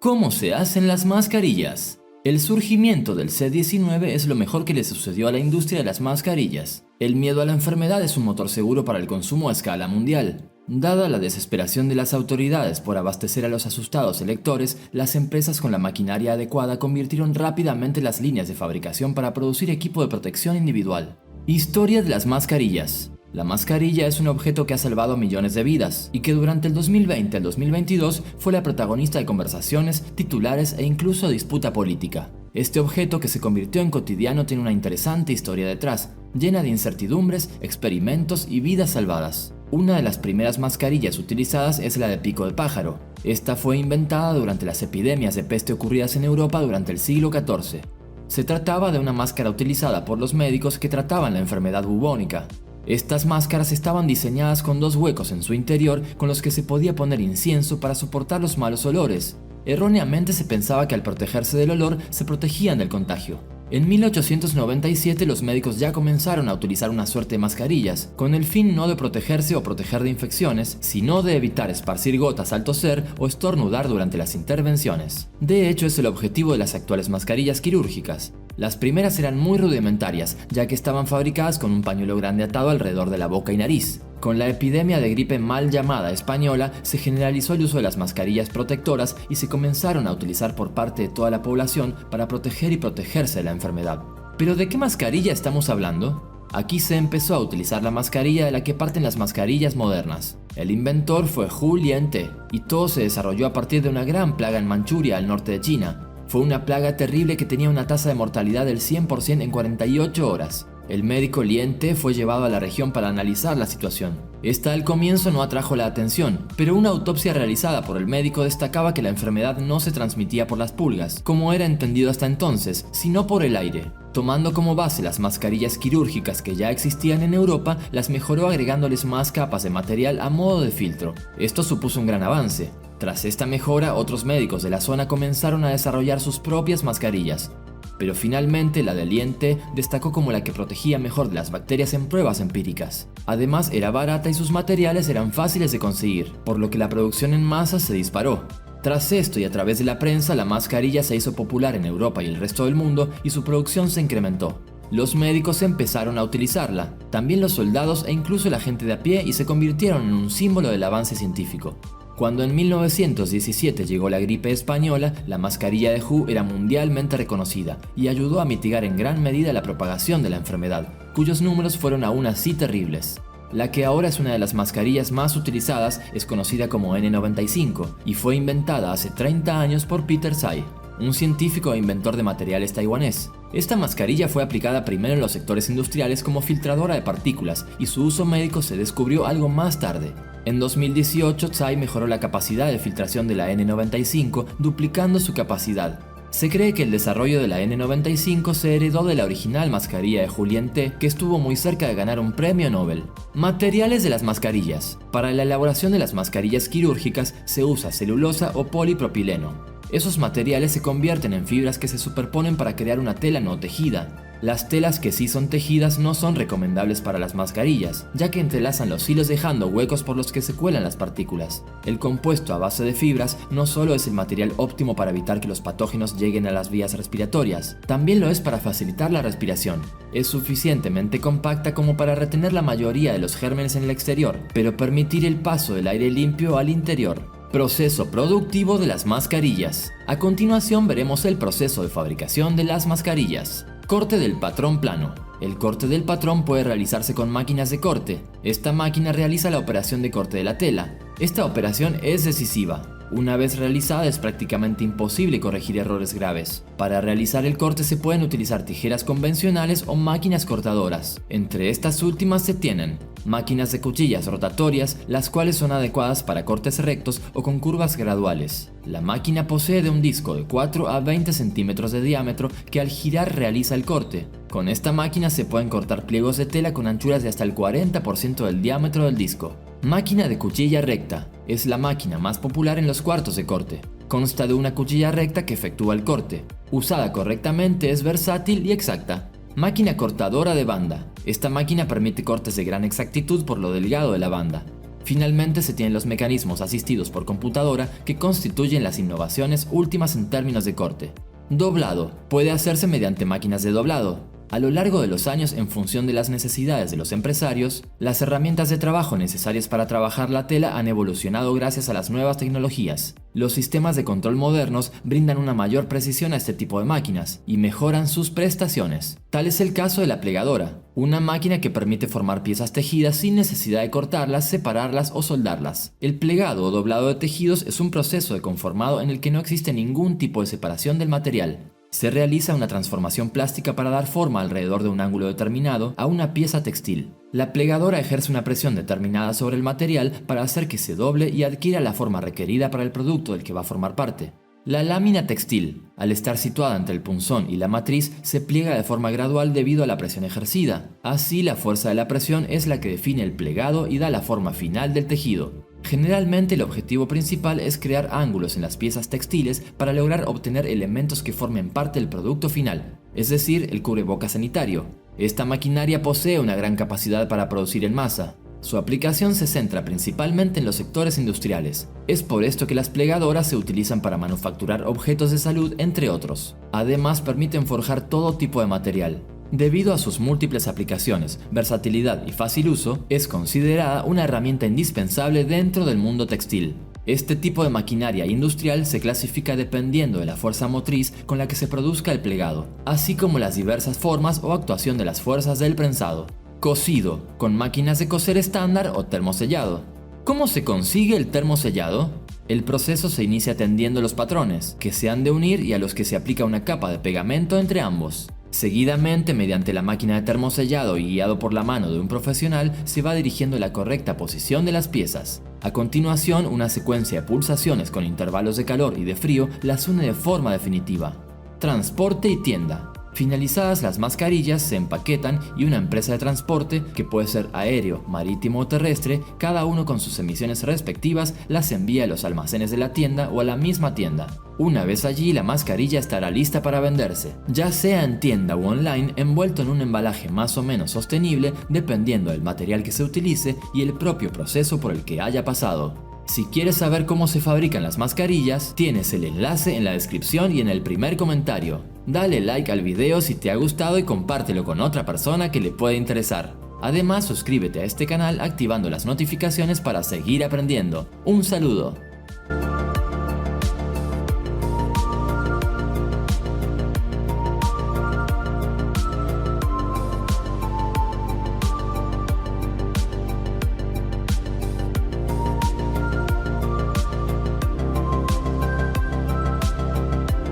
¿Cómo se hacen las mascarillas? El surgimiento del C-19 es lo mejor que le sucedió a la industria de las mascarillas. El miedo a la enfermedad es un motor seguro para el consumo a escala mundial. Dada la desesperación de las autoridades por abastecer a los asustados electores, las empresas con la maquinaria adecuada convirtieron rápidamente las líneas de fabricación para producir equipo de protección individual. Historia de las mascarillas. La mascarilla es un objeto que ha salvado millones de vidas y que durante el 2020 al 2022 fue la protagonista de conversaciones, titulares e incluso disputa política. Este objeto que se convirtió en cotidiano tiene una interesante historia detrás, llena de incertidumbres, experimentos y vidas salvadas. Una de las primeras mascarillas utilizadas es la de pico de pájaro. Esta fue inventada durante las epidemias de peste ocurridas en Europa durante el siglo XIV. Se trataba de una máscara utilizada por los médicos que trataban la enfermedad bubónica. Estas máscaras estaban diseñadas con dos huecos en su interior con los que se podía poner incienso para soportar los malos olores. Erróneamente se pensaba que al protegerse del olor se protegían del contagio. En 1897 los médicos ya comenzaron a utilizar una suerte de mascarillas, con el fin no de protegerse o proteger de infecciones, sino de evitar esparcir gotas al toser o estornudar durante las intervenciones. De hecho, es el objetivo de las actuales mascarillas quirúrgicas. Las primeras eran muy rudimentarias, ya que estaban fabricadas con un pañuelo grande atado alrededor de la boca y nariz. Con la epidemia de gripe mal llamada española, se generalizó el uso de las mascarillas protectoras y se comenzaron a utilizar por parte de toda la población para proteger y protegerse de la enfermedad. ¿Pero de qué mascarilla estamos hablando? Aquí se empezó a utilizar la mascarilla de la que parten las mascarillas modernas. El inventor fue Hu Lien-te, y todo se desarrolló a partir de una gran plaga en Manchuria, al norte de China. Fue una plaga terrible que tenía una tasa de mortalidad del 100% en 48 horas. El médico Lien-te fue llevado a la región para analizar la situación. Esta al comienzo no atrajo la atención, pero una autopsia realizada por el médico destacaba que la enfermedad no se transmitía por las pulgas, como era entendido hasta entonces, sino por el aire. Tomando como base las mascarillas quirúrgicas que ya existían en Europa, las mejoró agregándoles más capas de material a modo de filtro. Esto supuso un gran avance. Tras esta mejora, otros médicos de la zona comenzaron a desarrollar sus propias mascarillas. Pero finalmente la de Lien-te destacó como la que protegía mejor de las bacterias en pruebas empíricas. Además era barata y sus materiales eran fáciles de conseguir, por lo que la producción en masa se disparó. Tras esto y a través de la prensa, la mascarilla se hizo popular en Europa y el resto del mundo y su producción se incrementó. Los médicos empezaron a utilizarla, también los soldados e incluso la gente de a pie, y se convirtieron en un símbolo del avance científico. Cuando en 1917 llegó la gripe española, la mascarilla de Hu era mundialmente reconocida y ayudó a mitigar en gran medida la propagación de la enfermedad, cuyos números fueron aún así terribles. La que ahora es una de las mascarillas más utilizadas es conocida como N95 y fue inventada hace 30 años por Peter Tsai, un científico e inventor de materiales taiwanés. Esta mascarilla fue aplicada primero en los sectores industriales como filtradora de partículas y su uso médico se descubrió algo más tarde. En 2018, Tsai mejoró la capacidad de filtración de la N95, duplicando su capacidad. Se cree que el desarrollo de la N95 se heredó de la original mascarilla de Hu Lien-te, que estuvo muy cerca de ganar un premio Nobel. Materiales de las mascarillas. Para la elaboración de las mascarillas quirúrgicas se usa celulosa o polipropileno. Esos materiales se convierten en fibras que se superponen para crear una tela no tejida. Las telas que sí son tejidas no son recomendables para las mascarillas, ya que entrelazan los hilos dejando huecos por los que se cuelan las partículas. El compuesto a base de fibras no solo es el material óptimo para evitar que los patógenos lleguen a las vías respiratorias, también lo es para facilitar la respiración. Es suficientemente compacta como para retener la mayoría de los gérmenes en el exterior, pero permitir el paso del aire limpio al interior. Proceso productivo de las mascarillas. A continuación veremos el proceso de fabricación de las mascarillas. Corte del patrón plano. El corte del patrón puede realizarse con máquinas de corte. Esta máquina realiza la operación de corte de la tela. Esta operación es decisiva. Una vez realizada es prácticamente imposible corregir errores graves. Para realizar el corte se pueden utilizar tijeras convencionales o máquinas cortadoras. Entre estas últimas se tienen máquinas de cuchillas rotatorias, las cuales son adecuadas para cortes rectos o con curvas graduales. La máquina posee de un disco de 4 a 20 centímetros de diámetro que al girar realiza el corte. Con esta máquina se pueden cortar pliegos de tela con anchuras de hasta el 40% del diámetro del disco. Máquina de cuchilla recta. Es la máquina más popular en los cuartos de corte. Consta de una cuchilla recta que efectúa el corte. Usada correctamente es versátil y exacta. Máquina cortadora de banda. Esta máquina permite cortes de gran exactitud por lo delgado de la banda. Finalmente se tienen los mecanismos asistidos por computadora que constituyen las innovaciones últimas en términos de corte. Doblado. Puede hacerse mediante máquinas de doblado. A lo largo de los años, en función de las necesidades de los empresarios, las herramientas de trabajo necesarias para trabajar la tela han evolucionado gracias a las nuevas tecnologías. Los sistemas de control modernos brindan una mayor precisión a este tipo de máquinas y mejoran sus prestaciones. Tal es el caso de la plegadora, una máquina que permite formar piezas tejidas sin necesidad de cortarlas, separarlas o soldarlas. El plegado o doblado de tejidos es un proceso de conformado en el que no existe ningún tipo de separación del material. Se realiza una transformación plástica para dar forma alrededor de un ángulo determinado a una pieza textil. La plegadora ejerce una presión determinada sobre el material para hacer que se doble y adquiera la forma requerida para el producto del que va a formar parte. La lámina textil, al estar situada entre el punzón y la matriz, se pliega de forma gradual debido a la presión ejercida. Así, la fuerza de la presión es la que define el plegado y da la forma final del tejido. Generalmente el objetivo principal es crear ángulos en las piezas textiles para lograr obtener elementos que formen parte del producto final, es decir, el cubrebocas sanitario. Esta maquinaria posee una gran capacidad para producir en masa. Su aplicación se centra principalmente en los sectores industriales. Es por esto que las plegadoras se utilizan para manufacturar objetos de salud, entre otros. Además, permiten forjar todo tipo de material. Debido a sus múltiples aplicaciones, versatilidad y fácil uso, es considerada una herramienta indispensable dentro del mundo textil. Este tipo de maquinaria industrial se clasifica dependiendo de la fuerza motriz con la que se produzca el plegado, así como las diversas formas o actuación de las fuerzas del prensado. Cosido, con máquinas de coser estándar o termosellado. ¿Cómo se consigue el termosellado? El proceso se inicia tendiendo los patrones, que se han de unir y a los que se aplica una capa de pegamento entre ambos. Seguidamente, mediante la máquina de termosellado y guiado por la mano de un profesional, se va dirigiendo la correcta posición de las piezas. A continuación, una secuencia de pulsaciones con intervalos de calor y de frío las une de forma definitiva. Transporte y tienda. Finalizadas las mascarillas, se empaquetan y una empresa de transporte, que puede ser aéreo, marítimo o terrestre, cada uno con sus emisiones respectivas, las envía a los almacenes de la tienda o a la misma tienda. Una vez allí, la mascarilla estará lista para venderse, ya sea en tienda o online, envuelto en un embalaje más o menos sostenible dependiendo del material que se utilice y el propio proceso por el que haya pasado. Si quieres saber cómo se fabrican las mascarillas, tienes el enlace en la descripción y en el primer comentario. Dale like al video si te ha gustado y compártelo con otra persona que le pueda interesar. Además, suscríbete a este canal activando las notificaciones para seguir aprendiendo. Un saludo.